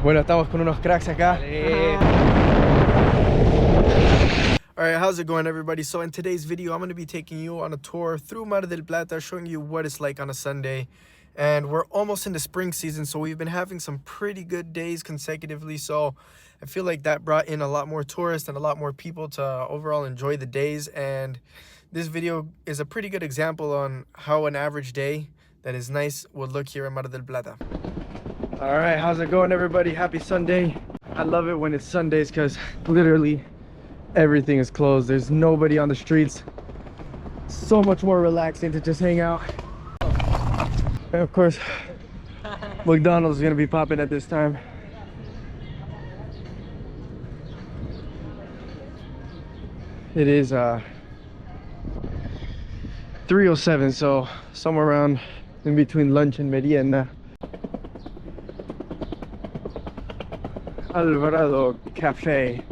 Bueno, estamos con unos cracks acá. Alright, how's it going, everybody? So in today's video, I'm going to be taking you on a tour through Mar del Plata, showing you what it's like on a Sunday. And we're almost into spring season, so we've been having some pretty good days consecutively. So I feel like that brought in a lot more tourists and a lot more people to overall enjoy the days. And this video is a pretty good example on how an average day that is nice would look here in Mar del Plata. Alright, how's it going, everybody? Happy Sunday. I love it when it's Sundays because literally everything is closed. There's nobody on the streets. So much more relaxing to just hang out. And of course, McDonald's is gonna be popping at this time. It is 3:07, so somewhere around in between lunch and merienda. Alvarado Cafe.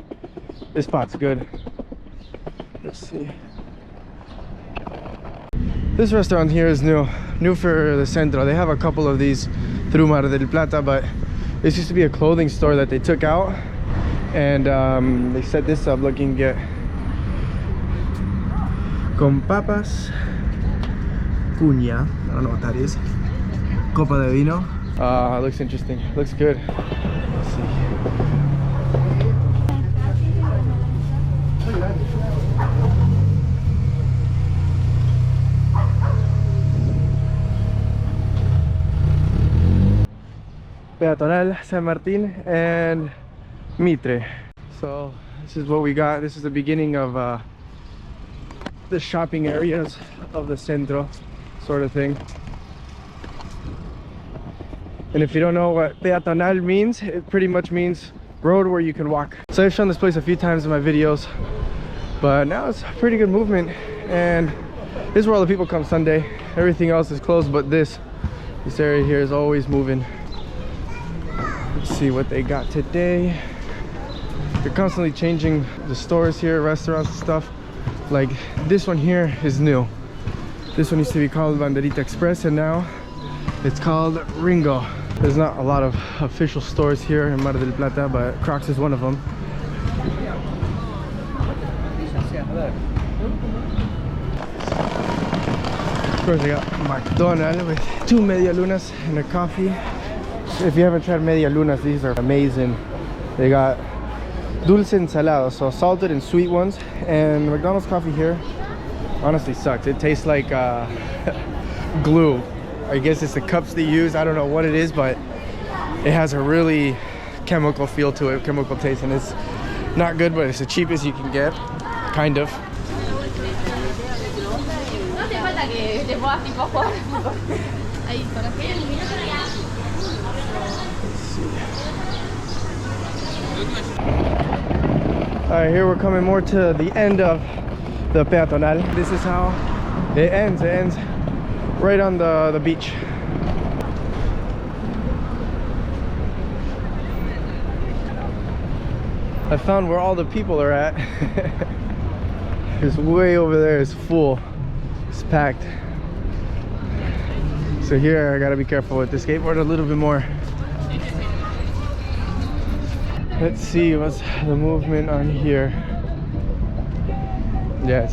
This spot's good. Let's see. This restaurant here is new for the centro. They have a couple of these through Mar del Plata, but this used to be a clothing store that they took out, and they set this up looking good. Con papas, cuña. I don't know what that is. Copa de vino. Looks interesting. Looks good. Let's see. Peatonal, San Martin, and Mitre. So this is what we got. This is the beginning of the shopping areas of the centro, sort of thing. And if you don't know what peatonal means, it pretty much means road where you can walk. So I've shown this place a few times in my videos, but now it's a pretty good movement, and this is where all the people come Sunday. Everything else is closed, but this area here is always moving. Let's see what they got today. They're constantly changing the stores here, restaurants and stuff. Like this one here is new. This one used to be called Banderita Express, and now it's called Ringo. There's not a lot of official stores here in Mar del Plata, but Crocs is one of them. Of course, I got McDonald's with 2 media lunas and a coffee. If you haven't tried media lunas, these are amazing. They got dulce and salado, so salted and sweet ones. And McDonald's coffee here honestly sucks. It tastes like glue. I guess it's the cups they use. I don't know what it is, but it has a really chemical feel to it, chemical taste, and it's not good, but it's the cheapest you can get, kind of. Alright, here we're coming more to the end of the peatonal. This is how it ends. It ends right on the beach. I found where all the people are at. It's way over there. It's full. It's packed. So here I gotta be careful with the skateboard a little bit more. Let's see what's the movement on here. Yeah,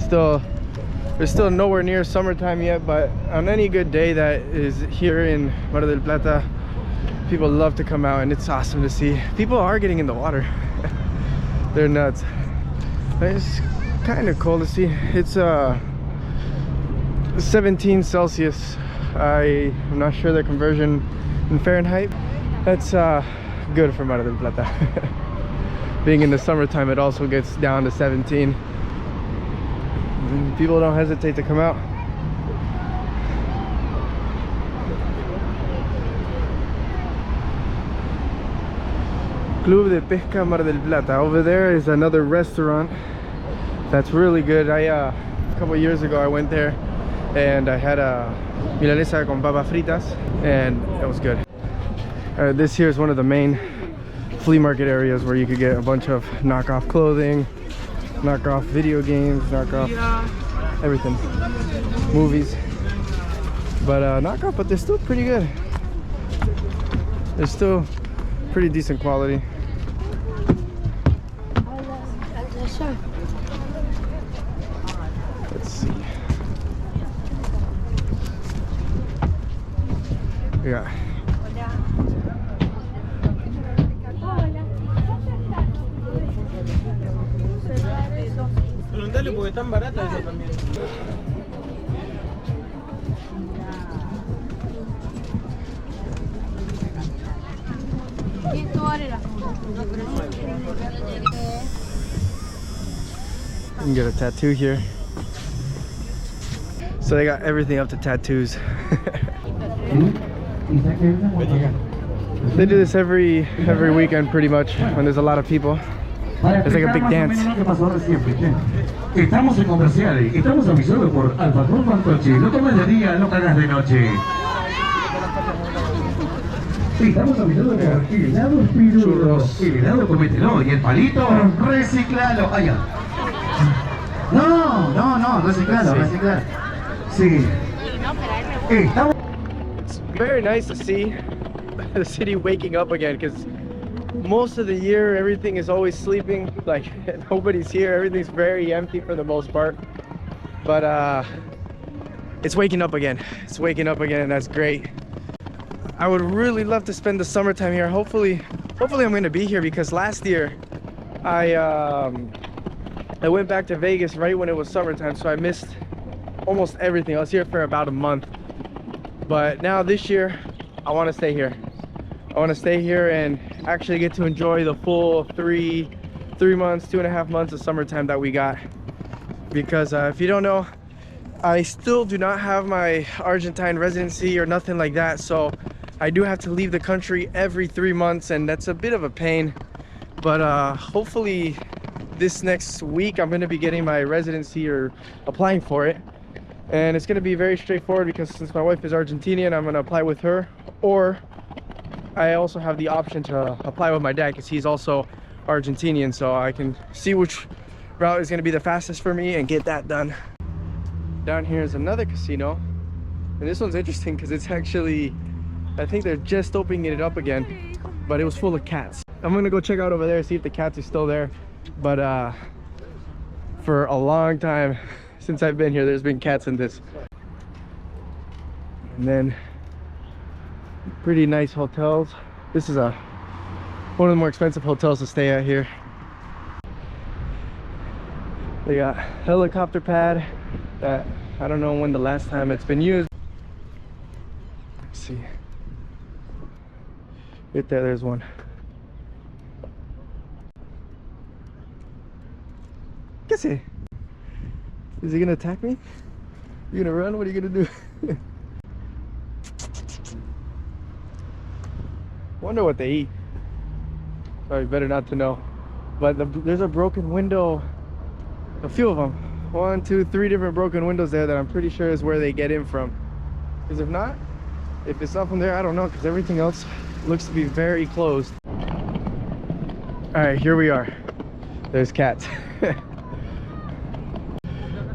we're still nowhere near summertime yet, but on any good day that is here in Mar del Plata, people love to come out, and it's awesome to see. People are getting in the water. They're nuts. It's kind of cool to see. It's 17 Celsius. I'm not sure the conversion in Fahrenheit. That's good for Mar del Plata. Being in the summertime, it also gets down to 17. And people don't hesitate to come out. Club de Pesca Mar del Plata. Over there is another restaurant that's really good. A couple years ago I went there and I had a milanesa con papas fritas, and it was good. This here is one of the main flea market areas where you could get a bunch of knockoff clothing, knockoff video games, knockoff everything, movies. But knockoff, but they're still pretty good. They're still pretty decent quality. Let's see. Yeah. Preguntale porque están baratas esas también. You can get a tattoo here. So they got everything up to tattoos. They do this every weekend pretty much when there's a lot of people. It's like a big dance. Estamos en comerciales, estamos avisados por Al Patrón Fantoche. No tomes de día, no cagas de noche. Estamos avisados por el helado Churros. El helado comételo y el palito reciclalo. Allá. No, reciclalo, reciclalo. Sí. Estamos. It's very nice to see the city waking up again, because most of the year everything is always sleeping, like nobody's here, everything's very empty for the most part. But it's waking up again. It's waking up again, and that's great. I would really love to spend the summertime here. Hopefully I'm gonna be here, because last year I went back to Vegas right when it was summertime, so I missed almost everything. I was here for about a month, but now this year I want to stay here. I want to stay here and actually get to enjoy the full three months, 2.5 months of summertime that we got. Because if you don't know, I still do not have my Argentine residency or nothing like that, so I do have to leave the country every 3 months, and that's a bit of a pain. But hopefully this next week I'm going to be getting my residency, or applying for it, and it's going to be very straightforward, because since my wife is Argentinian, I'm going to apply with her, or I also have the option to apply with my dad, because he's also Argentinian, so I can see which route is going to be the fastest for me and get that done. Down here is another casino, and this one's interesting because it's actually, I think they're just opening it up again, but it was full of cats. I'm gonna go check out over there, see if the cats are still there. But for a long time since I've been here, there's been cats in this. And then pretty nice hotels. This is one of the more expensive hotels to stay at here. They got helicopter pad that I don't know when the last time it's been used. Let's see. Right there, there's one. Guess it. Is he gonna attack me? You gonna run? What are you gonna do? Wonder what they eat. Sorry, better not to know. But there's a broken window. A few of them. 1, 2, 3 different broken windows there that I'm pretty sure is where they get in from. Because if it's not from there, I don't know, because everything else looks to be very closed. All right, here we are. There's cats.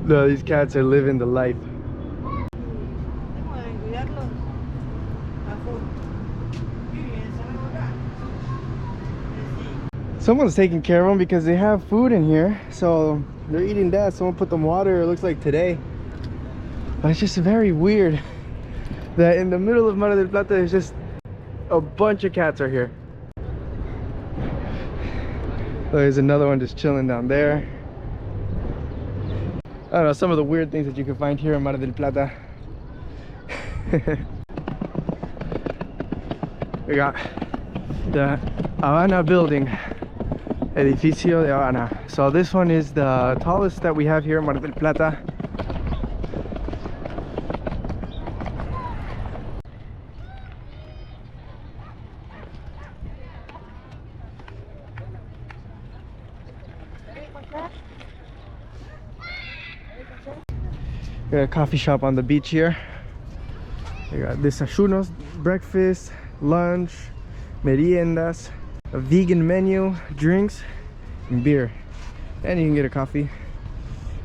No, these cats are living the life. Someone's taking care of them because they have food in here, so they're eating that. Someone put them water, it looks like today. But it's just very weird that in the middle of Mar del Plata there's just a bunch of cats are here. Oh, there's another one just chilling down there. I don't know, some of the weird things that you can find here in Mar del Plata. We got the Havana building, Edificio de Havana. So this one is the tallest that we have here in Mar del Plata. We got a coffee shop on the beach here. We got desayunos, breakfast, lunch, meriendas, a vegan menu, drinks, and beer. And you can get a coffee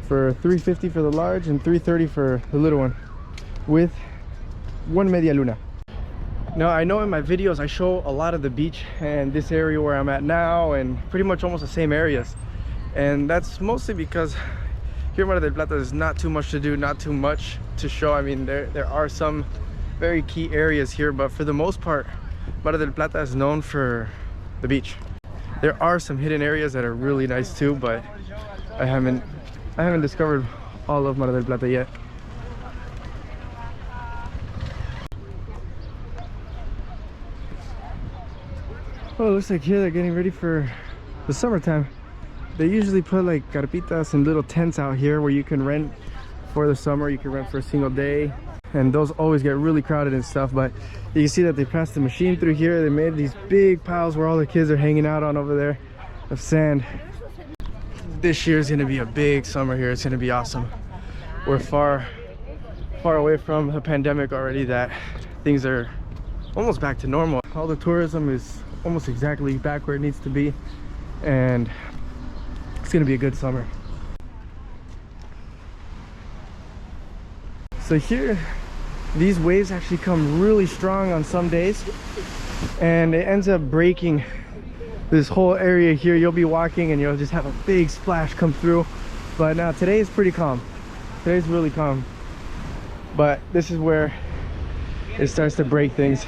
for $3.50 for the large and $3.30 for the little one, with 1 media luna. Now, I know in my videos I show a lot of the beach and this area where I'm at now and pretty much almost the same areas. And that's mostly because here in Mar del Plata there's not too much to do, not too much to show. I mean, there are some very key areas here, but for the most part, Mar del Plata is known for the beach. There are some hidden areas that are really nice too, but I haven't discovered all of Mar del Plata yet. Oh, it looks like here they're getting ready for the summertime. They usually put like carpitas and little tents out here where you can rent for the summer. You can rent for a single day, and those always get really crowded and stuff. But you can see that they passed the machine through here. They made these big piles where all the kids are hanging out on over there of sand. This year is going to be a big summer here. It's going to be awesome. We're far away from the pandemic already, that things are almost back to normal. All the tourism is almost exactly back where it needs to be, and it's gonna be a good summer. So here, these waves actually come really strong on some days, and it ends up breaking this whole area here. You'll be walking and you'll just have a big splash come through. But now today is pretty calm. Today's really calm, but this is where it starts to break things.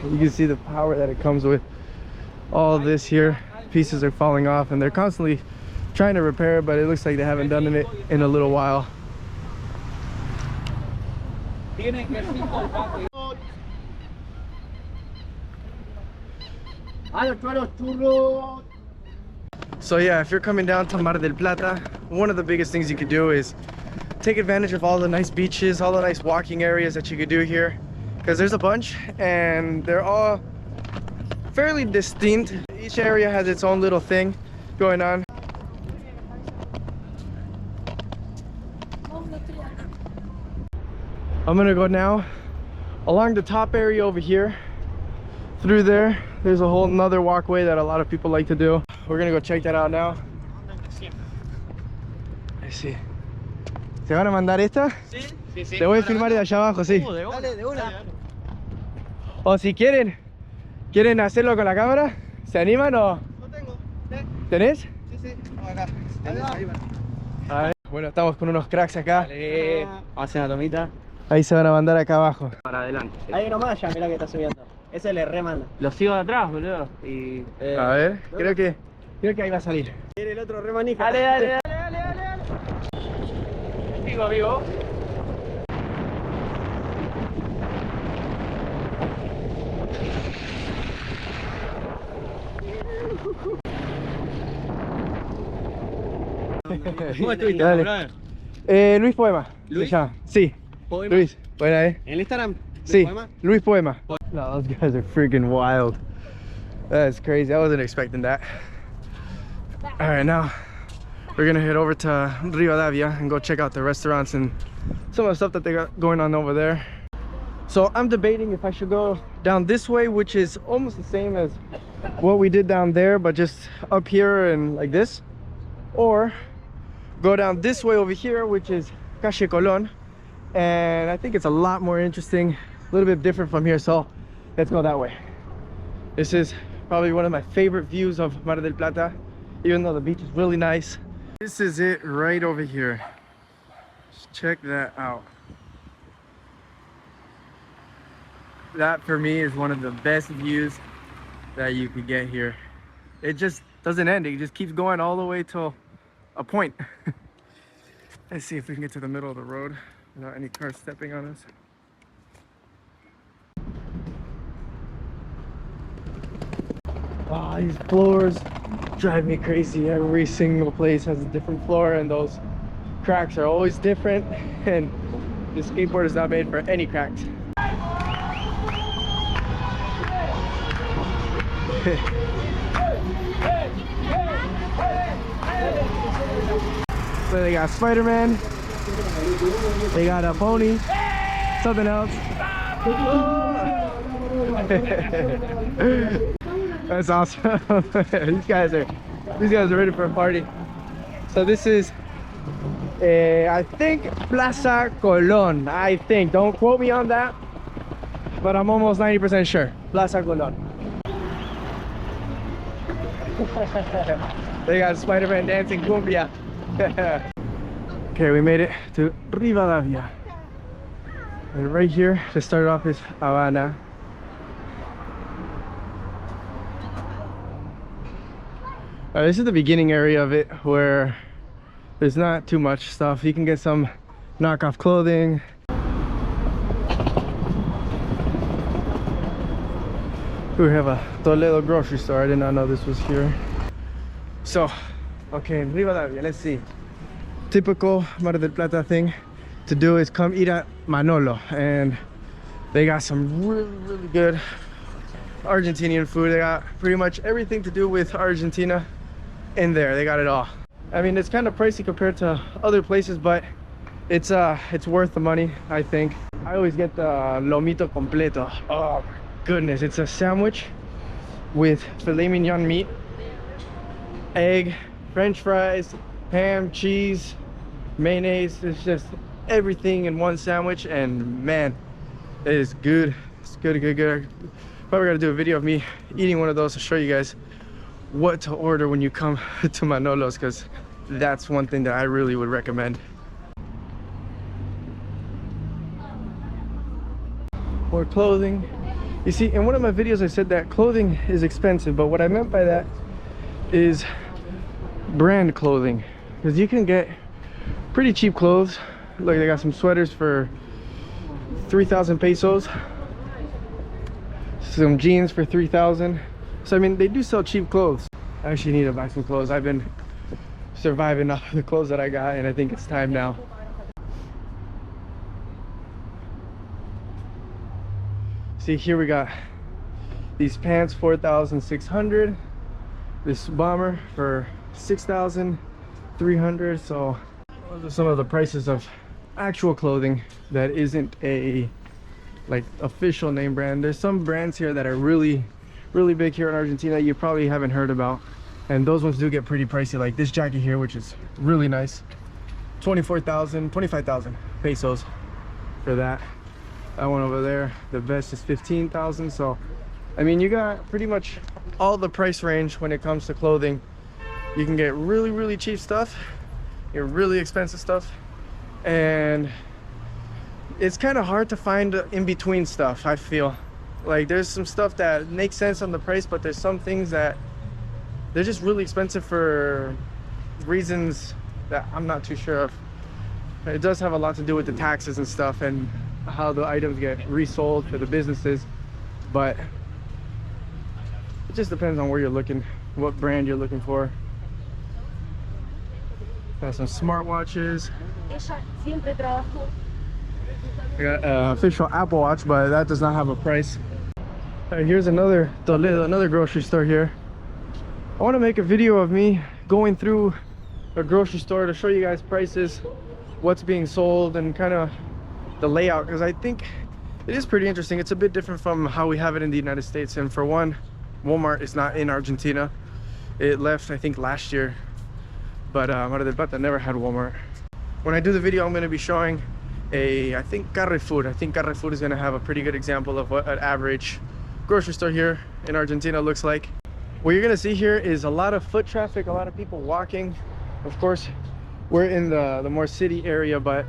You can see the power that it comes with. All this here, pieces are falling off, and they're constantly trying to repair it, but it looks like they haven't done it in a little while. So yeah, if you're coming down to Mar del Plata, one of the biggest things you could do is take advantage of all the nice beaches, all the nice walking areas that you could do here, because there's a bunch and they're all fairly distinct. Each area has its own little thing going on. I'm gonna go now along the top area over here. Through there, there's a whole nother walkway that a lot of people like to do. We're gonna go check that out now. I see. ¿Se van a mandar esta? Sí, sí, sí. Te voy a filmar de allá abajo, sí. Dale, de una. O si quieren hacerlo con la cámara, ¿se animan o? No tengo. ¿Tenés? Sí, sí. Vamos acá. Ahí va. A ver. Bueno, estamos con unos cracks acá. Dale. Vamos a hacer una tomita. Ahí se van a mandar acá abajo. Para adelante. Ahí nomás ya, mirá que está subiendo. Ese le remanda. Lo sigo de atrás, boludo. Y, a ver, creo que ahí va a salir. Viene el otro remanija. Dale. Sigo, amigo. ¿Cómo estuviste, brother? Luis Poema. ¿Luis? Se llama. Sí. ¿Poema? Luis. Buena, ¿En el Instagram? Sí. Poema? Luis Poema. No, those guys are freaking wild. That's crazy. I wasn't expecting that. All right, now we're gonna head over to Rivadavia and go check out the restaurants and some of the stuff that they got going on over there. So I'm debating if I should go down this way, which is almost the same as what we did down there, but just up here and like this, or go down this way over here, which is Calle Colón, and I think it's a lot more interesting, a little bit different from here, so let's go that way. This is probably one of my favorite views of Mar del Plata, even though the beach is really nice. This is it right over here. Just check that out. That for me is one of the best views that you could get here. It just doesn't end. It just keeps going all the way till a point. Let's see if we can get to the middle of the road without any cars stepping on us. Oh, these floors drive me crazy. Every single place has a different floor, and those cracks are always different, and the skateboard is not made for any cracks. So they got Spider-Man, they got a pony, something else. That's awesome. These guys are ready for a party. So this is I think Plaza Colón. I think, don't quote me on that, but I'm almost 90% sure. Plaza Colón. They got Spider-Man dancing cumbia. Okay, we made it to Rivadavia. And right here, to start off, is Havana. This is the beginning area of it, where there's not too much stuff. You can get some knockoff clothing. We have a Toledo grocery store. I did not know this was here. So, okay, in Rivadavia, let's see. Typical Mar del Plata thing to do is come eat at Manolo, and they got some really good Argentinian food. They got pretty much everything to do with Argentina in there. They got it all. I mean, it's kind of pricey compared to other places, but it's worth the money, I think. I always get the lomito completo. Oh my goodness, it's a sandwich with filet mignon meat, egg, french fries, ham, cheese, mayonnaise. It's just everything in one sandwich, and man, it is good. It's good. Probably gotta do a video of me eating one of those to show you guys what to order when you come to Manolo's, because that's one thing that I really would recommend. More clothing. You see, in one of my videos I said that clothing is expensive, but what I meant by that is brand clothing, because you can get pretty cheap clothes. Look, they got some sweaters for 3,000 pesos, some jeans for 3,000. So I mean, they do sell cheap clothes. I actually need to buy some clothes. I've been surviving off the clothes that I got, and I think it's time now. See, here we got these pants, 4,600. This bomber for 6,300. So those are some of the prices of actual clothing that isn't a like official name brand. There's some brands here that are really big here in Argentina you probably haven't heard about, and those ones do get pretty pricey. Like this jacket here, which is really nice, 25,000 pesos for that. That one over there, the vest is 15,000. So I mean, you got pretty much all the price range when it comes to clothing. You can get really cheap stuff, get really expensive stuff, and it's kind of hard to find in between stuff. I feel like there's some stuff that makes sense on the price, but there's some things that they're just really expensive for reasons that I'm not too sure of. It does have a lot to do with the taxes and stuff, and how the items get resold for the businesses, but it just depends on where you're looking, what brand you're looking for. Got some smartwatches. I got an official Apple Watch, but that does not have a price. Here's another Toledo, another grocery store here. I want to make a video of me going through a grocery store to show you guys prices, what's being sold, and kind of the layout, because I think it is pretty interesting. It's a bit different from how we have it in the United States. And for one, Walmart is not in Argentina. It left, I think, last year, but Mar del Plata never had Walmart. When I do the video, I'm going to be showing I think Carrefour. I think Carrefour is going to have a pretty good example of what an average grocery store here in Argentina looks like. What you're going to see here is a lot of foot traffic, a lot of people walking. Of course, we're in the more city area, but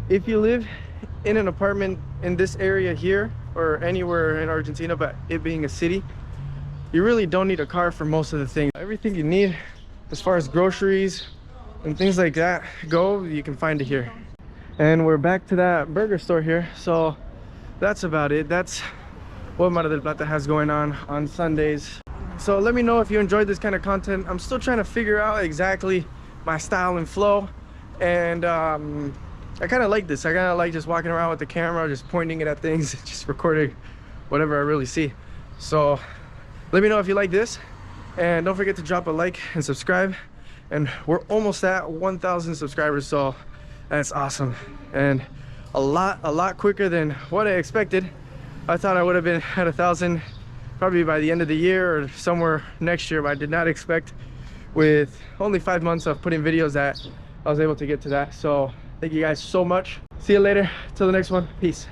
if you live in an apartment in this area here or anywhere in Argentina, but it being a city, you really don't need a car for most of the things. Everything you need as far as groceries and things like that go, you can find it here. And we're back to that burger store here, so that's about it. That's what Mar del Plata has going on Sundays. So let me know if you enjoyed this kind of content. I'm still trying to figure out exactly my style and flow, and I kind of like this. I kind of like just walking around with the camera, just pointing it at things, just recording whatever I really see. So let me know if you like this, and don't forget to drop a like and subscribe. And we're almost at 1,000 subscribers, so that's awesome, and a lot quicker than what I expected. I thought I would have been at 1,000 probably by the end of the year or somewhere next year, but I did not expect, with only 5 months of putting videos, that I was able to get to that. So thank you guys so much. See you later, till the next one. Peace.